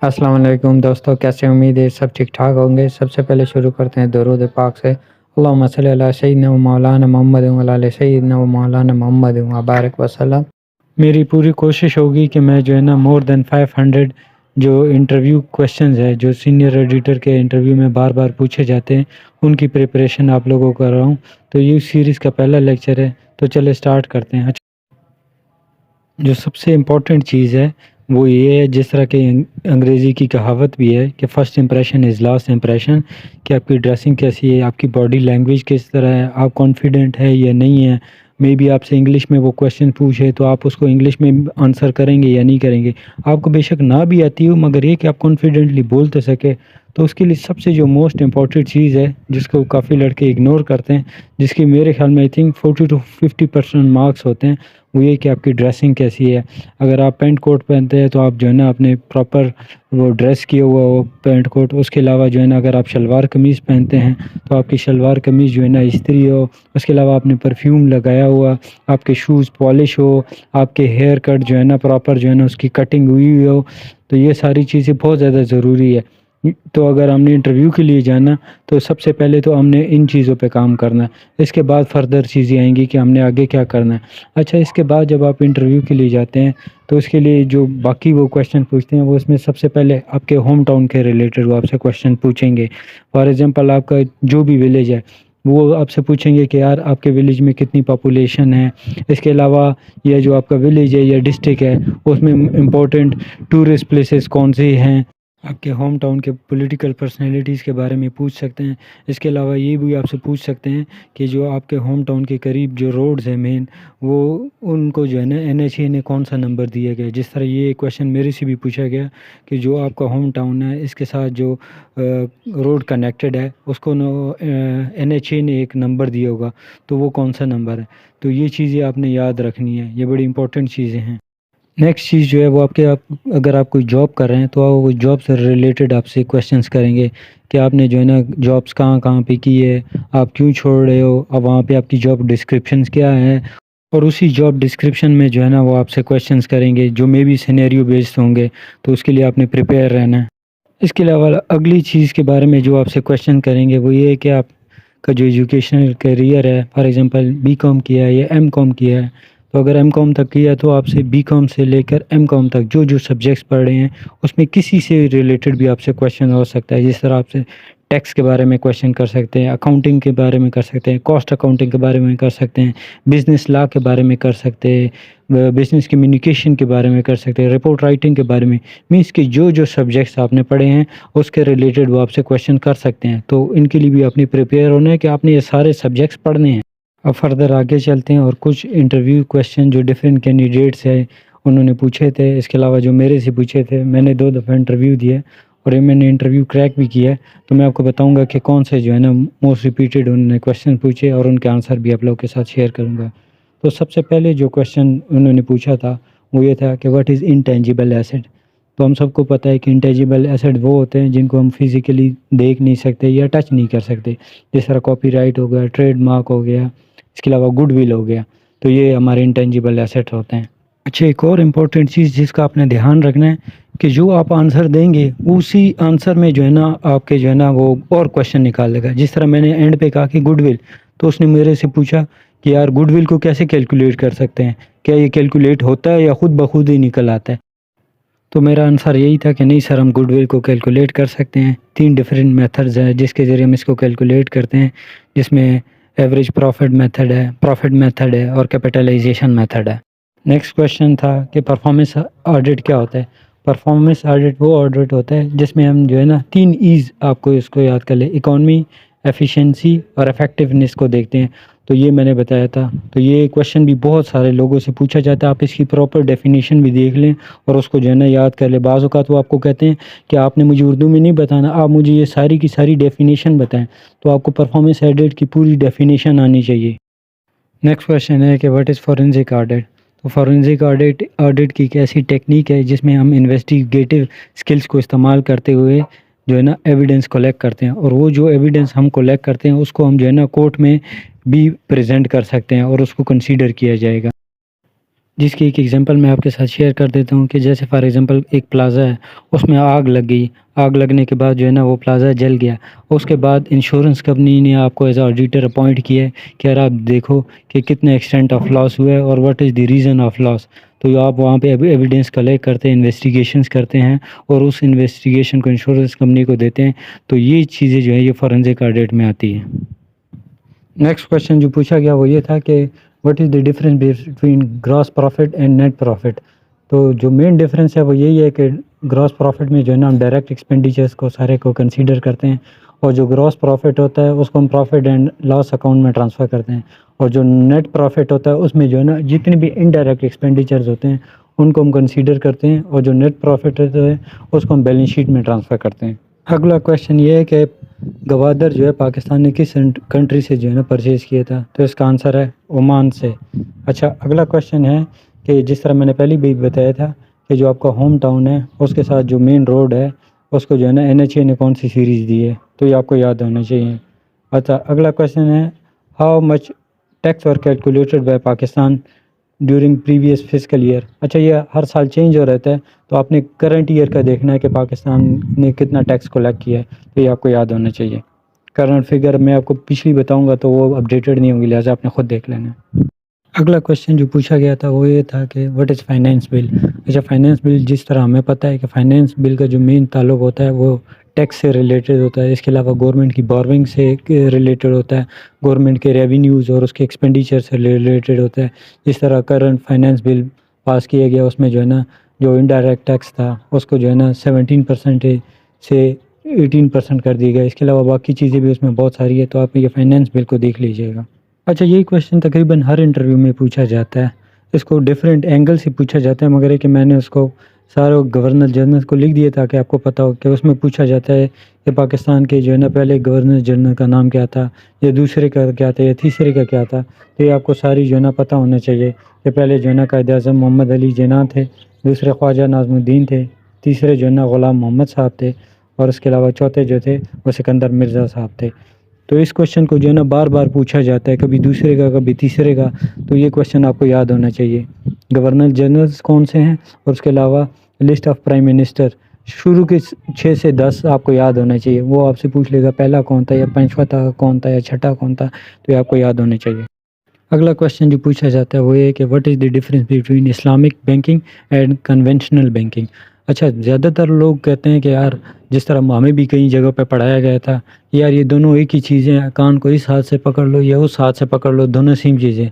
السلام علیکم دوستوں، کیسے؟ امید ہے سب ٹھیک ٹھاک ہوں گے۔ سب سے پہلے شروع کرتے ہیں درود پاک سے۔ اللہم صلی علی سیدنا و مولانا محمد و علی سیدنا و مولانا محمد و بارک وسلم۔ میری پوری کوشش ہوگی کہ میں مور دین 500 جو انٹرویو کویشچنز ہے جو سینئر ایڈیٹر کے انٹرویو میں بار بار پوچھے جاتے ہیں ان کی پریپریشن آپ لوگوں کو کر رہا ہوں۔ تو یہ سیریز کا پہلا لیکچر ہے، تو چلے سٹارٹ کرتے ہیں۔ جو سب سے امپورٹنٹ چیز ہے وہ یہ ہے، جس طرح کہ انگریزی کی کہاوت بھی ہے کہ first impression is last impression, کہ آپ کی ڈریسنگ کیسی ہے، آپ کی باڈی لینگویج کس طرح ہے، آپ کانفیڈنٹ ہے یا نہیں ہے۔ مے بی آپ سے انگلش میں وہ کویشچن پوچھے تو آپ اس کو انگلش میں آنسر کریں گے یا نہیں کریں گے۔ آپ کو بے شک نہ بھی آتی ہو، مگر یہ کہ آپ کانفیڈنٹلی بول تو سکے، تو اس کے لیے سب سے جو موسٹ امپورٹنٹ چیز ہے جس کو کافی لڑکے اگنور کرتے ہیں، جس کی میرے خیال میں 40 to 50% مارکس ہوتے ہیں، وہ یہ کہ آپ کی ڈریسنگ کیسی ہے۔ اگر آپ پینٹ کوٹ پہنتے ہیں تو آپ اپنے پراپر وہ ڈریس کیا ہوا وہ پینٹ کوٹ، اس کے علاوہ اگر آپ شلوار قمیض پہنتے ہیں تو آپ کی شلوار قمیض استری ہو، اس کے علاوہ آپ نے پرفیوم لگایا ہوا، آپ کے شوز پالش ہو، آپ کے ہیئر کٹ پراپر اس کی کٹنگ ہوئی ہو، تو یہ ساری چیزیں بہت زیادہ ضروری ہے۔ تو اگر ہم نے انٹرویو کے لیے جانا تو سب سے پہلے تو ہم نے ان چیزوں پہ کام کرنا ہے، اس کے بعد فردر چیزیں آئیں گی کہ ہم نے آگے کیا کرنا ہے۔ اچھا، اس کے بعد جب آپ انٹرویو کے لیے جاتے ہیں تو اس کے لیے جو باقی وہ کویشچن پوچھتے ہیں وہ اس میں سب سے پہلے آپ کے ہوم ٹاؤن کے ریلیٹڈ وہ آپ سے کویشچن پوچھیں گے۔ فار ایگزامپل، آپ کا جو بھی ولیج ہے وہ آپ سے پوچھیں گے کہ یار آپ کے ولیج میں کتنی پاپولیشن ہے۔ اس کے علاوہ یہ جو آپ کا ولیج ہے یا ڈسٹرکٹ ہے اس میں امپورٹنٹ ٹورسٹ پلیسز کون سی ہیں، آپ کے ہوم ٹاؤن کے پولیٹیکل پرسنالٹیز کے بارے میں پوچھ سکتے ہیں۔ اس کے علاوہ یہ بھی آپ سے پوچھ سکتے ہیں کہ جو آپ کے ہوم ٹاؤن کے قریب جو روڈز ہیں مین، وہ ان کو NHA نے کون سا نمبر دیا گیا۔ جس طرح یہ کویشچن میرے سے بھی پوچھا گیا کہ جو آپ کا ہوم ٹاؤن ہے اس کے ساتھ جو روڈ کنیکٹڈ ہے اس کو NHA نے ایک نمبر دیا ہوگا، تو وہ کون سا نمبر ہے۔ تو یہ چیزیں آپ نے یاد رکھنی ہے، یہ بڑی امپورٹنٹ چیزیں ہیں۔ نیکسٹ چیز جو ہے وہ اگر آپ کوئی جاب کر رہے ہیں تو وہ جاب سے ریلیٹڈ آپ سے کویشچنس کریں گے کہ آپ نے جابس کہاں کہاں پہ کی ہے، آپ کیوں چھوڑ رہے ہو، اب وہاں پہ آپ کی جاب ڈسکرپشنز کیا ہے، اور اسی جاب ڈسکرپشن میں وہ آپ سے کویشچنس کریں گے جو بی سینیریو بیسڈ ہوں گے، تو اس کے لیے آپ نے پریپیئر رہنا ہے۔ اس کے علاوہ اگلی چیز کے بارے میں جو آپ سے کویشچن کریں گے وہ یہ ہے کہ آپ کا جو ایجوکیشنل کیریئر ہے، فار ایگزامپل BCom کیا ہے یا MCom کیا ہے، تو اگر MCom تک کیا تو آپ سے BCom سے لے کر MCom تک جو سبجیکٹس پڑھ رہے ہیں اس میں کسی سے ریلیٹڈ بھی آپ سے کویشچن ہو سکتا ہے۔ جس طرح آپ سے ٹیکس کے بارے میں کویشچن کر سکتے ہیں، اکاؤنٹنگ کے بارے میں کر سکتے ہیں، کاسٹ اکاؤنٹنگ کے بارے میں کر سکتے ہیں، بزنس لا کے بارے میں کر سکتے ہیں، بزنس کمیونیکیشن کے بارے میں کر سکتے ہیں، رپورٹ رائٹنگ کے بارے میں، مینس کہ جو سبجیکٹس آپ نے پڑھے ہیں اس کے ریلیٹڈ وہ آپ سے کویشچن کر سکتے ہیں۔ تو ان کے لیے بھی اپنی پریپیئر ہونا ہے کہ آپ نے یہ سارے سبجیکٹس پڑھنے ہیں۔ اب فردر آگے چلتے ہیں اور کچھ انٹرویو کویشچن جو ڈفرینٹ کینڈیڈیٹس ہیں انہوں نے پوچھے تھے، اس کے علاوہ جو میرے سے پوچھے تھے، میں نے 2 دفعہ انٹرویو دیے اور میں نے انٹرویو کریک بھی کیا ہے، تو میں آپ کو بتاؤں گا کہ کون سے موسٹ ریپیٹڈ انہوں نے کویشچن پوچھے اور ان کے آنسر بھی آپ لوگوں کے ساتھ شیئر کروں گا۔ تو سب سے پہلے جو کویشچن انہوں نے پوچھا تھا وہ یہ تھا کہ واٹ از انٹینجیبل ایسٹ۔ تو ہم سب کو پتہ ہے کہ انٹینجیبل ایسٹ وہ ہوتے ہیں جن کو ہم فزیکلی دیکھ نہیں سکتے یا ٹچ نہیں کر سکتے، جس طرح کاپی رائٹ ہو گیا، ٹریڈ مارک ہو گیا، اس کے علاوہ گڈ ول ہو گیا، تو یہ ہمارے انٹینجیبل ایسٹ ہوتے ہیں۔ اچھا، ایک اور امپورٹنٹ چیز جس کا آپ نے دھیان رکھنا ہے کہ جو آپ آنسر دیں گے اسی آنسر میں آپ کے وہ اور کویشچن نکال لے گا۔ جس طرح میں نے اینڈ پہ کہا کہ گڈ ول، تو اس نے میرے سے پوچھا کہ یار گڈ ول کو کیسے کیلکولیٹ کر سکتے ہیں، کیا یہ کیلکولیٹ ہوتا ہے یا خود بخود ہی نکل آتا ہے؟ تو میرا آنسر یہی تھا کہ نہیں سر، ہم گڈ ول کو کیلکولیٹ کر سکتے ہیں۔ 3 ڈفرینٹ میتھڈز ہیں جس کے ذریعے ہم اس کو کیلکولیٹ کرتے ہیں، جس میں ایوریج پروفٹ میتھڈ ہے اور کیپٹلائزیشن میتھڈ ہے۔ نیکسٹ کویشچن تھا کہ پرفارمنس آڈٹ کیا ہوتا ہے۔ پرفارمنس آڈٹ وہ آڈٹ ہوتا ہے جس میں ہم 3 ایز آپ کو اس کو یاد کر لیں، اکانومی، ایفیشنسی اور افیکٹونیس کو دیکھتے ہیں۔ تو یہ میں نے بتایا تھا، تو یہ کویشچن بھی بہت سارے لوگوں سے پوچھا جاتا ہے۔ آپ اس کی پراپر ڈیفینیشن بھی دیکھ لیں اور اس کو یاد کر لیں۔ بعض اوقات وہ آپ کو کہتے ہیں کہ آپ نے مجھے اردو میں نہیں بتانا، آپ مجھے یہ ساری کی ساری ڈیفینیشن بتائیں، تو آپ کو پرفارمنس آڈٹ کی پوری ڈیفینیشن آنی چاہیے۔ نیکسٹ کویشچن ہے کہ واٹ از فورینزک آڈٹ۔ تو فورینزک آڈٹ کی ایک ایسی ٹیکنیک ہے جس میں ہم انویسٹیگیٹو اسکلس کو استعمال کرتے ہوئے ایویڈنس کلیکٹ کرتے ہیں، اور وہ جو ایویڈنس ہم کلیکٹ کرتے ہیں اس کو ہم کورٹ میں بھی پریزنٹ کر سکتے ہیں اور اس کو کنسیڈر کیا جائے گا۔ جس کی ایک ایگزامپل میں آپ کے ساتھ شیئر کر دیتا ہوں کہ جیسے فار ایگزامپل ایک پلازا ہے، اس میں آگ لگ گئی، آگ لگنے کے بعد جو ہے نا وہ پلازا جل گیا، اس کے بعد انشورنس کمپنی نے آپ کو ایز آڈیٹر اپوائنٹ کیا ہے کہ یار آپ دیکھو کہ کتنے ایکسٹینٹ آف لاس ہوا ہے اور what is the reason of loss. تو آپ وہاں پہ ایویڈنس کلیکٹ کرتے ہیں، انویسٹیگیشنس کرتے ہیں اور اس انویسٹیگیشن کو انشورنس کمپنی کو دیتے ہیں. تو یہ چیزیں جو ہے یہ فورینزک آڈٹ میں آتی ہیں. نیکسٹ کویشچن جو پوچھا گیا وہ یہ تھا کہ what is the difference between gross profit and net profit. تو جو مین ڈفرینس ہے وہ یہی ہے کہ گراس پروفٹ میں جو ہے نا ہم ڈائریکٹ ایکسپینڈیچرس کو سارے کو کنسیڈر کرتے ہیں، اور جو گراس پروفٹ ہوتا ہے اس کو ہم پروفٹ اینڈ لاس اکاؤنٹ میں ٹرانسفر کرتے ہیں، اور جو نیٹ پروفٹ ہوتا ہے اس میں جو ہے نا جتنے بھی انڈائریکٹ ایکسپینڈیچرز ہوتے ہیں ان کو ہم کنسیڈر کرتے ہیں، اور جو نیٹ پروفٹ ہوتا ہے اس کو ہم بیلنس شیٹ میں ٹرانسفر کرتے ہیں. اگلا کویشچن یہ ہے کہ گوادر جو ہے پاکستان نے کس کنٹری سے جو ہے نا پرچیز کیا تھا. تو اس کا آنسر ہے عمان سے. اچھا اگلا کویشچن ہے کہ جس طرح میں نے پہلی بھی بتایا تھا کہ جو آپ کا ہوم ٹاؤن ہے اس کے ساتھ جو مین روڈ ہے اس کو جو ہے نا NHA نے کون سی سیریز دی ہے، تو یہ آپ کو یاد ہونا چاہیے. اچھا اگلا کویشچن ہے how much tax are calculated by Pakistan during previous fiscal year. اچھا یہ ہر سال چینج ہو رہتا ہے، تو آپ نے کرنٹ ایئر کا دیکھنا ہے کہ پاکستان نے کتنا ٹیکس کلیکٹ کیا ہے، تو یہ آپ کو یاد ہونا چاہیے. کرنٹ فگر میں آپ کو پچھلی بتاؤں گا تو وہ اپڈیٹڈ نہیں ہوں گی، لہٰذا آپ نے خود دیکھ لینا ہے. اگلا کویشچن جو پوچھا گیا تھا وہ یہ تھا کہ واٹ از فائنینس بل. اچھا فائنینس بل جس طرح ہمیں پتہ ہے کہ فائنینس بل کا جو مین تعلق ہوتا ہے وہ ٹیکس سے ریلیٹڈ ہوتا ہے، اس کے علاوہ گورنمنٹ کی بورونگ سے ریلیٹڈ ہوتا ہے، گورنمنٹ کے ریونیوز اور اس کے ایکسپینڈیچر سے ریلیٹڈ ہوتا ہے. جس طرح کرنٹ فائنینس بل پاس کیا گیا اس میں جو ہے نا جو انڈائریکٹ ٹیکس تھا اس کو جو ہے نا 17% سے 18% کر دیا گیا. اس کے علاوہ باقی چیزیں بھی اس میں بہت ساری ہے، تو آپ یہ فائنینس بل کو دیکھ لیجیے گا. اچھا یہی کویشچن تقریباً ہر انٹرویو میں پوچھا جاتا ہے، اس کو ڈیفرنٹ اینگل سے پوچھا جاتا ہے، مگر ہے کہ میں نے اس کو سارے گورنر جنرل کو لکھ دیا تاکہ آپ کو پتہ ہو کہ اس میں پوچھا جاتا ہے کہ پاکستان کے جو ہے نا پہلے گورنر جنرل کا نام کیا تھا، یا دوسرے کا کیا تھا، یا تیسرے کا کیا تھا. تو یہ آپ کو ساری جو ہے نا پتہ ہونا چاہیے کہ پہلے جو ہے نا قائد اعظم محمد علی جناح تھے، دوسرے خواجہ ناظم الدین تھے، تیسرے جو ہے نا غلام محمد صاحب تھے، اور اس کے علاوہ چوتھے جو تھے وہ سکندر مرزا صاحب تھے. تو اس کویشچن کو جو ہے نا بار بار پوچھا جاتا ہے، کبھی دوسرے کا کبھی تیسرے کا، تو یہ کویشچن آپ کو یاد ہونا چاہیے. گورنر جنرلز کون سے ہیں، اور اس کے علاوہ لسٹ آف پرائم منسٹر شروع کے 6 سے 10 آپ کو یاد ہونا چاہیے. وہ آپ سے پوچھ لے گا پہلا کون تھا، یا پانچواں تھا کون تھا، یا چھٹا کون تھا، تو یہ آپ کو یاد ہونے چاہیے. اگلا کویشچن جو پوچھا جاتا ہے وہ یہ کہ what is the difference between Islamic banking and conventional banking. اچھا زیادہ تر لوگ کہتے ہیں کہ یار جس طرح ہمیں بھی کئی جگہ پہ پڑھایا گیا تھا، یار یہ دونوں ایک ہی چیزیں ہیں، کان کو اس ہاتھ سے پکڑ لو یا اس ہاتھ سے پکڑ لو، دونوں سیم چیزیں.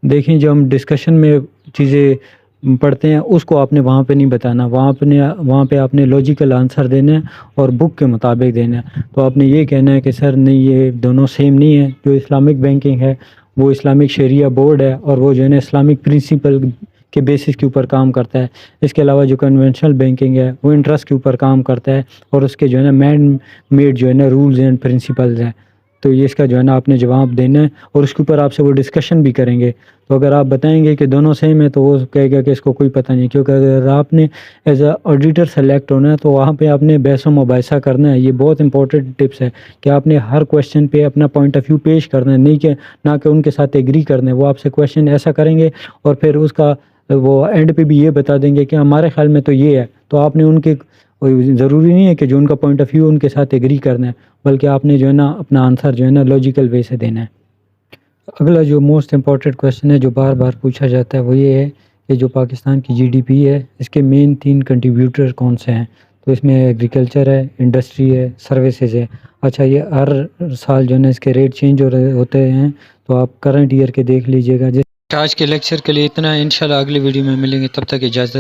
دیکھیں جو ہم ڈسکشن میں چیزیں پڑھتے ہیں اس کو آپ نے وہاں پہ نہیں بتانا، وہاں پہ آپ نے لاجیکل آنسر دینا ہے اور بک کے مطابق دینا ہے. تو آپ نے یہ کہنا ہے کہ سر نہیں یہ دونوں سیم نہیں ہے. جو اسلامک بینکنگ ہے وہ اسلامک شریعہ بورڈ ہے، اور وہ جو ہے نا اسلامک پرنسپل کے بیسس کے اوپر کام کرتا ہے. اس کے علاوہ جو کنونشنل بینکنگ ہے وہ انٹرسٹ کے اوپر کام کرتا ہے، اور اس کے جو ہے نا مین میڈ جو ہے نا رولز اینڈ پرنسپلز ہیں. تو یہ اس کا جو ہے نا آپ نے جواب دینا ہے، اور اس کے اوپر آپ سے وہ ڈسکشن بھی کریں گے. تو اگر آپ بتائیں گے کہ دونوں سیم ہے تو وہ کہے گا کہ اس کو کوئی پتہ نہیں، کیونکہ اگر آپ نے ایز اے آڈیٹر سلیکٹ ہونا ہے تو وہاں پہ آپ نے بحث و مباحثہ کرنا ہے. یہ بہت امپورٹنٹ ٹپس ہے کہ آپ نے ہر کویشچن پہ اپنا پوائنٹ آف ویو پیش کرنا ہے، نہیں کہ نہ کہ ان کے ساتھ ایگری کرنا ہے. وہ آپ سے کویشچن ایسا کریں گے اور پھر اس کا وہ اینڈ پہ بھی یہ بتا دیں گے کہ ہمارے خیال میں تو یہ ہے. تو آپ نے ان کے ضروری نہیں ہے کہ جو ان کا پوائنٹ آف ویو ان کے ساتھ ایگری کرنا ہے، بلکہ آپ نے جو ہے نا اپنا آنسر جو ہے نا لاجیکل وے سے دینا ہے. اگلا جو موسٹ امپورٹنٹ کویشچن ہے جو بار بار پوچھا جاتا ہے وہ یہ ہے کہ جو پاکستان کی GDP ہے اس کے مین 3 کنٹریبیوٹر کون سے ہیں. تو اس میں ایگریکلچر ہے، انڈسٹری ہے، سروسز ہے. اچھا یہ ہر سال جو ہے نا اس کے ریٹ چینج ہوتے ہیں، تو آپ کرنٹ ایئر کے دیکھ لیجئے گا. آج کے لیکچر کے لیے اتنا ہے، انشاءاللہ اگلی ویڈیو میں ملیں گے، تب تک اجازت.